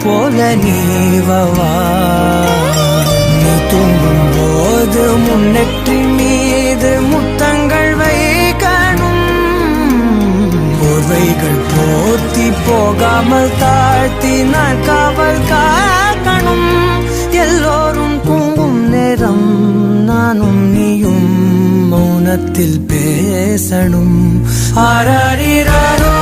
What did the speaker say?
போல நீவவா. நீ தூங்கும் போது முன்னெற்றி மீது முத்தங்கள் வைக்கணும். போர்வைகள் போர்த்தி போகாமல் தாழ்த்தி நான் காவல் காக்கணும். எல்லோரும் தூங்கும் நேரம் நானும் நீயும் மௌனத்தில் பேசணும். ஆராரிராரோ